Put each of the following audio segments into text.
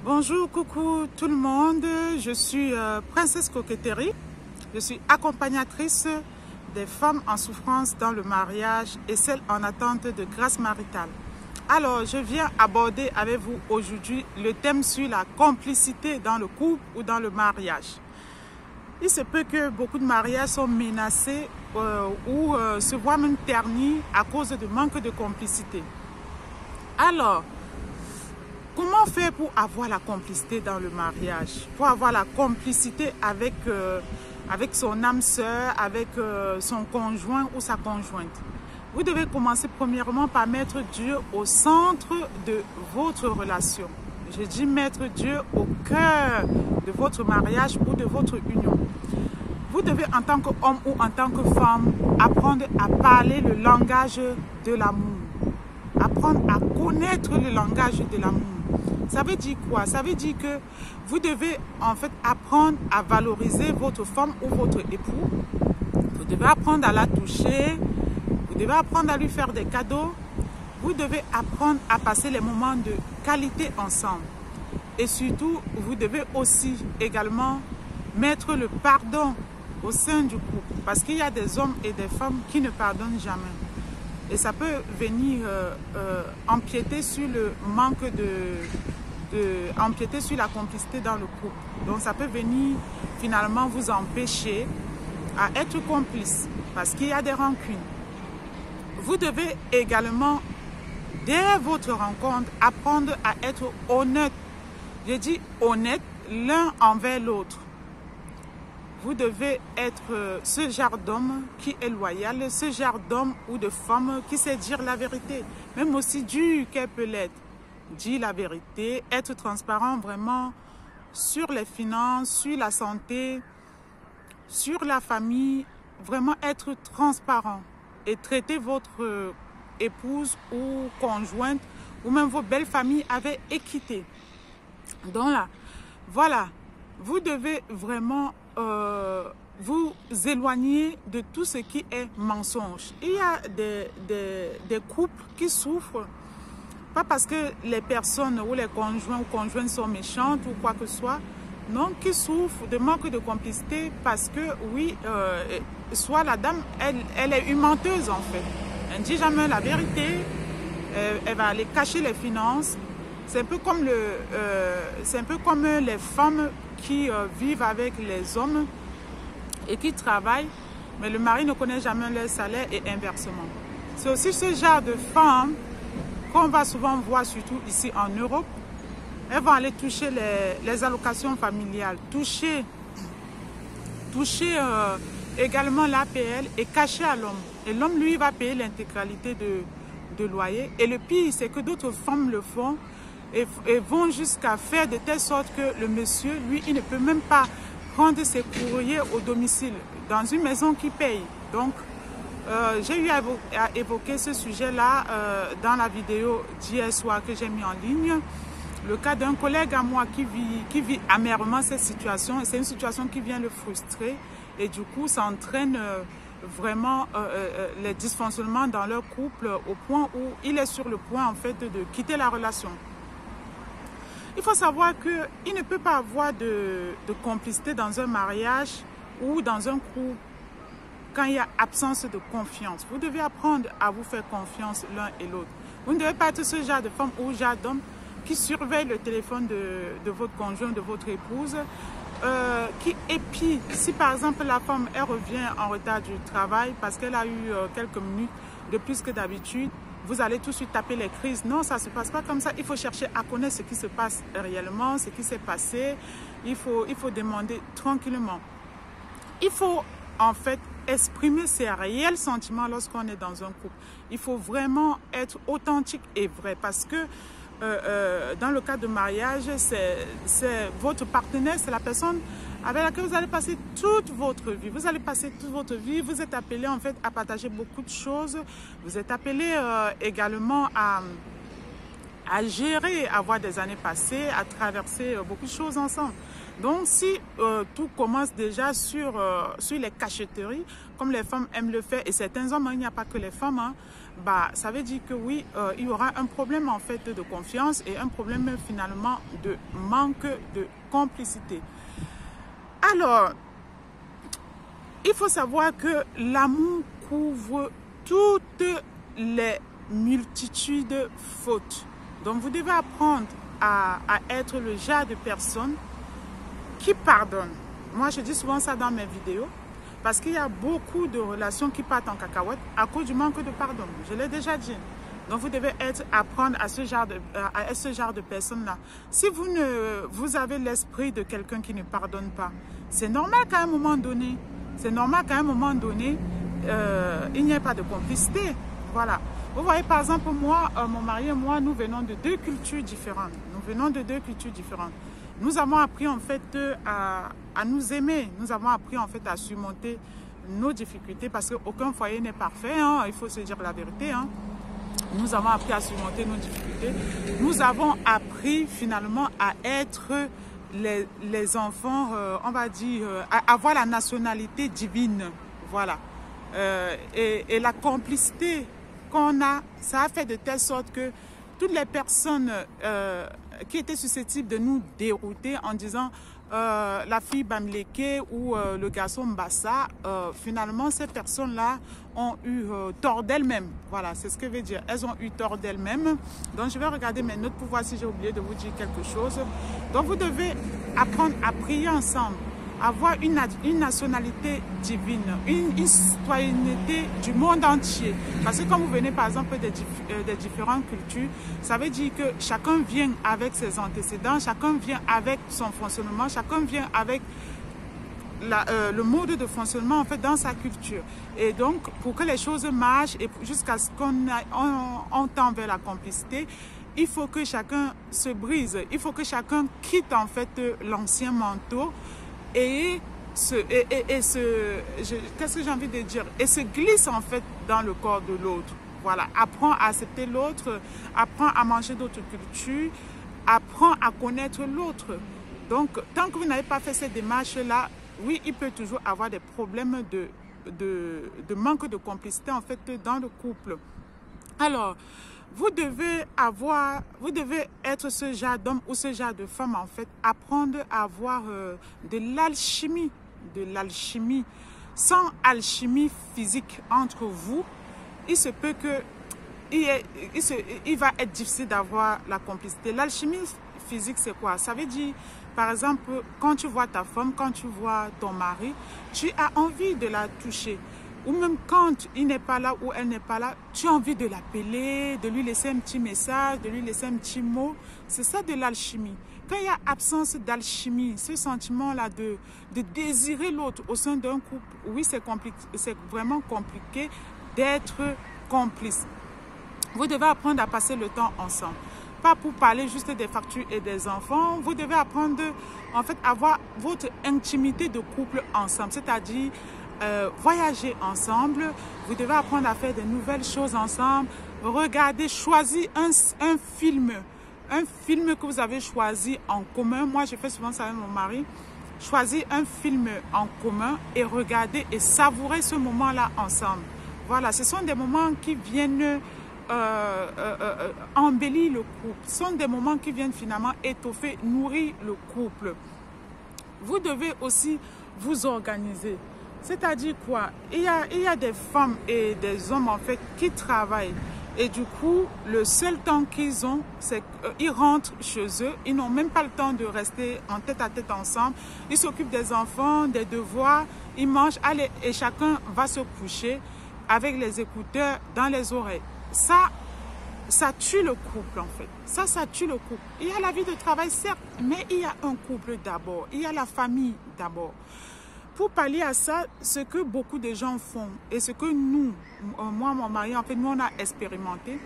Bonjour, coucou tout le monde, je suis Princesse Coquetterie, je suis accompagnatrice des femmes en souffrance dans le mariage et celles en attente de grâce maritale. Alors, je viens aborder avec vous aujourd'hui le thème sur la complicité dans le couple ou dans le mariage. Il se peut que beaucoup de mariages sont menacés ou se voient même ternis à cause de manque de complicité. Alors, comment faire pour avoir la complicité dans le mariage? Pour avoir la complicité avec son âme sœur, avec son conjoint ou sa conjointe. Vous devez commencer premièrement par mettre Dieu au centre de votre relation. Je dis mettre Dieu au cœur de votre mariage ou de votre union. Vous devez en tant qu'homme ou en tant que femme apprendre à parler le langage de l'amour. Apprendre à connaître le langage de l'amour. Ça veut dire quoi? Ça veut dire que vous devez en fait apprendre à valoriser votre femme ou votre époux. Vous devez apprendre à la toucher. Vous devez apprendre à lui faire des cadeaux. Vous devez apprendre à passer les moments de qualité ensemble. Et surtout, vous devez aussi également mettre le pardon au sein du couple. Parce qu'il y a des hommes et des femmes qui ne pardonnent jamais. Et ça peut venir empiéter sur le manque empiéter sur la complicité dans le couple. Donc ça peut venir finalement vous empêcher à être complice parce qu'il y a des rancunes. Vous devez également, dès votre rencontre, apprendre à être honnête. Je dis honnête l'un envers l'autre. Vous devez être ce genre d'homme qui est loyal, ce genre d'homme ou de femme qui sait dire la vérité, même aussi dur qu'elle peut l'être. Dire la vérité, être transparent vraiment sur les finances, sur la santé, sur la famille, vraiment être transparent et traiter votre épouse ou conjointe ou même vos belles familles avec équité. Donc là, voilà, vous devez vraiment vous éloigner de tout ce qui est mensonge. Il y a des couples qui souffrent, pas parce que les personnes ou les conjoints ou conjointes sont méchantes ou quoi que ce soit, non, qui souffrent de manque de complicité parce que, oui, soit la dame, elle est une menteuse en fait. Elle ne dit jamais la vérité, elle va aller cacher les finances. C'est un peu comme les femmes qui vivent avec les hommes et qui travaillent, mais le mari ne connaît jamais leur salaire et inversement. C'est aussi ce genre de femmes qu'on va souvent voir, surtout ici en Europe. Elles vont aller toucher les allocations familiales, toucher également l'APL et cacher à l'homme. Et l'homme, lui, va payer l'intégralité de loyer. Et le pire, c'est que d'autres femmes le font et vont jusqu'à faire de telle sorte que le monsieur, lui, il ne peut même pas prendre ses courriers au domicile, dans une maison qui paye. Donc, j'ai eu à évoquer ce sujet-là dans la vidéo d'hier soir que j'ai mis en ligne. Le cas d'un collègue à moi qui vit amèrement cette situation. C'est une situation qui vient le frustrer et du coup, ça entraîne vraiment les dysfonctionnements dans leur couple au point où il est sur le point en fait de quitter la relation. Il faut savoir qu'il ne peut pas avoir de complicité dans un mariage ou dans un couple quand il y a absence de confiance. Vous devez apprendre à vous faire confiance l'un et l'autre. Vous ne devez pas être ce genre de femme ou genre d'homme qui surveille le téléphone de votre conjoint, de votre épouse, qui épie. Si par exemple la femme elle revient en retard du travail parce qu'elle a eu quelques minutes de plus que d'habitude, vous allez tout de suite taper les crises. Non, ça ne se passe pas comme ça. Il faut chercher à connaître ce qui se passe réellement, ce qui s'est passé. Il faut demander tranquillement. Il faut en fait exprimer ses réels sentiments lorsqu'on est dans un couple. Il faut vraiment être authentique et vrai parce que dans le cas de mariage, c'est votre partenaire, c'est la personne avec laquelle vous allez passer toute votre vie. Vous allez passer toute votre vie. Vous êtes appelé en fait à partager beaucoup de choses. Vous êtes appelé également à gérer, à voir des années passées, à traverser beaucoup de choses ensemble. Donc, si tout commence déjà sur les cachotteries, comme les femmes aiment le faire, et certains hommes, il n'y a pas que les femmes, hein, bah, ça veut dire que oui, il y aura un problème en fait de confiance et un problème finalement de manque de complicité. Alors, il faut savoir que l'amour couvre toutes les multitudes de fautes. Donc, vous devez apprendre à être le genre de personne qui pardonne. Moi, je dis souvent ça dans mes vidéos. Parce qu'il y a beaucoup de relations qui partent en cacahuète à cause du manque de pardon. Je l'ai déjà dit. Donc, vous devez apprendre à ce genre de personnes-là. Si vous avez l'esprit de quelqu'un qui ne pardonne pas, c'est normal qu'à un moment donné, il n'y ait pas de complicité. Voilà. Vous voyez, par exemple, moi, mon mari et moi, nous venons de deux cultures différentes. Nous avons appris en fait à nous aimer. Nous avons appris en fait à surmonter nos difficultés parce qu'aucun foyer n'est parfait. Hein, il faut se dire la vérité. Hein. Nous avons appris à surmonter nos difficultés. Nous avons appris finalement à être les enfants, on va dire, à avoir la nationalité divine. Voilà. Et la complicité qu'on a, ça a fait de telle sorte que toutes les personnes qui étaient susceptibles de nous dérouter en disant la fille Bamileke ou le garçon Mbassa, finalement ces personnes-là ont eu tort d'elles-mêmes. Voilà, c'est ce que veut dire. Elles ont eu tort d'elles-mêmes. Donc je vais regarder mes notes pour voir si j'ai oublié de vous dire quelque chose. Donc vous devez apprendre à prier ensemble, avoir une nationalité divine, une citoyenneté du monde entier. Parce que quand vous venez par exemple des différentes cultures, ça veut dire que chacun vient avec ses antécédents, chacun vient avec son fonctionnement, chacun vient avec le mode de fonctionnement en fait dans sa culture. Et donc pour que les choses marchent et jusqu'à ce qu'on tend vers la complicité, il faut que chacun se brise, il faut que chacun quitte en fait l'ancien manteau et qu'est-ce que j'ai envie de dire, et se glisse en fait dans le corps de l'autre. Voilà, apprends à accepter l'autre, apprends à manger d'autres cultures, apprends à connaître l'autre. Donc, tant que vous n'avez pas fait cette démarche-là, oui, il peut toujours avoir des problèmes de manque de complicité en fait dans le couple. Alors, vous devez être ce genre d'homme ou ce genre de femme en fait, apprendre à avoir de l'alchimie. Sans alchimie physique entre vous, il se peut que il va être difficile d'avoir la complicité. L'alchimie physique, c'est quoi? Ça veut dire, par exemple, quand tu vois ta femme, quand tu vois ton mari, tu as envie de la toucher. Ou même quand il n'est pas là ou elle n'est pas là, tu as envie de l'appeler, de lui laisser un petit message, de lui laisser un petit mot. C'est ça de l'alchimie. Quand il y a absence d'alchimie, ce sentiment-là de désirer l'autre au sein d'un couple, oui, c'est vraiment compliqué d'être complice. Vous devez apprendre à passer le temps ensemble. Pas pour parler juste des factures et des enfants. Vous devez apprendre, en fait, à avoir votre intimité de couple ensemble. C'est-à-dire, voyager ensemble. Vous devez apprendre à faire de nouvelles choses ensemble. Regardez, choisir un film. Un film que vous avez choisi en commun. Moi, je fais souvent ça avec mon mari. Choisir un film en commun et regarder et savourer ce moment-là ensemble. Voilà, ce sont des moments qui viennent embellir le couple. Ce sont des moments qui viennent finalement étoffer, nourrir le couple. Vous devez aussi vous organiser. C'est-à-dire quoi? Il y a des femmes et des hommes en fait qui travaillent. Et du coup, le seul temps qu'ils ont, c'est qu'ils rentrent chez eux. Ils n'ont même pas le temps de rester en tête à tête ensemble. Ils s'occupent des enfants, des devoirs. Ils mangent, allez, et chacun va se coucher avec les écouteurs dans les oreilles. Ça tue le couple en fait. Ça tue le couple. Il y a la vie de travail, certes, mais il y a un couple d'abord. Il y a la famille d'abord. Pour pallier à ça, ce que beaucoup de gens font et ce que nous, moi, mon mari, en fait, nous, on a expérimenté,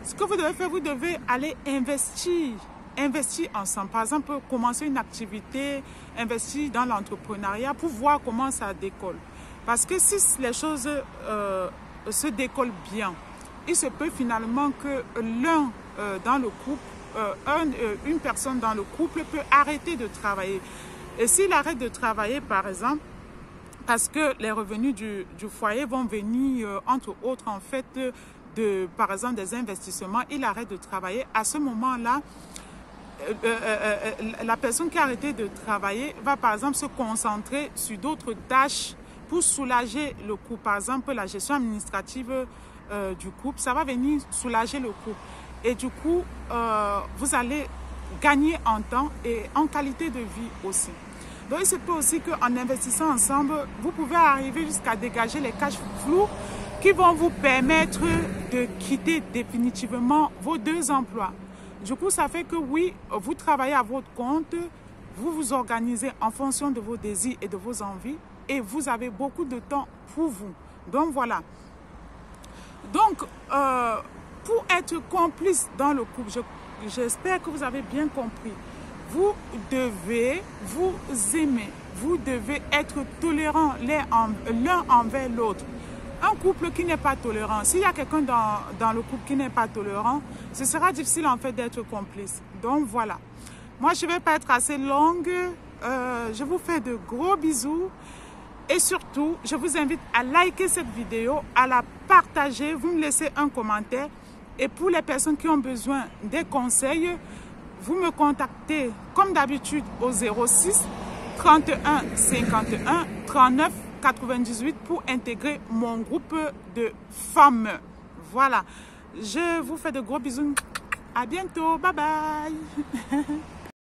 ce que vous devez faire, vous devez aller investir ensemble. Par exemple, commencer une activité, investir dans l'entrepreneuriat pour voir comment ça décolle. Parce que si les choses se décollent bien, il se peut finalement que l'un dans le couple, une personne dans le couple peut arrêter de travailler. Et s'il arrête de travailler, par exemple, parce que les revenus du foyer vont venir, entre autres, en fait, par exemple, des investissements, il arrête de travailler. À ce moment-là, la personne qui a arrêté de travailler va, par exemple, se concentrer sur d'autres tâches pour soulager le couple. Par exemple, la gestion administrative du couple, ça va venir soulager le couple. Et du coup, vous allez gagner en temps et en qualité de vie aussi. Donc, il se peut aussi qu'en investissant ensemble, vous pouvez arriver jusqu'à dégager les cash flows qui vont vous permettre de quitter définitivement vos 2 emplois. Du coup, ça fait que oui, vous travaillez à votre compte, vous vous organisez en fonction de vos désirs et de vos envies et vous avez beaucoup de temps pour vous. Donc, voilà. Donc, pour être complice dans le couple, j'espère que vous avez bien compris. Vous devez vous aimer. Vous devez être tolérants l'un envers l'autre. Un couple qui n'est pas tolérant, s'il y a quelqu'un dans le couple qui n'est pas tolérant, ce sera difficile en fait d'être complice. Donc voilà. Moi, je ne vais pas être assez longue. Je vous fais de gros bisous. Et surtout, je vous invite à liker cette vidéo, à la partager. Vous me laissez un commentaire. Et pour les personnes qui ont besoin des conseils, vous me contactez comme d'habitude au 06 31 51 39 98 pour intégrer mon groupe de femmes. Voilà. Je vous fais de gros bisous. À bientôt. Bye bye.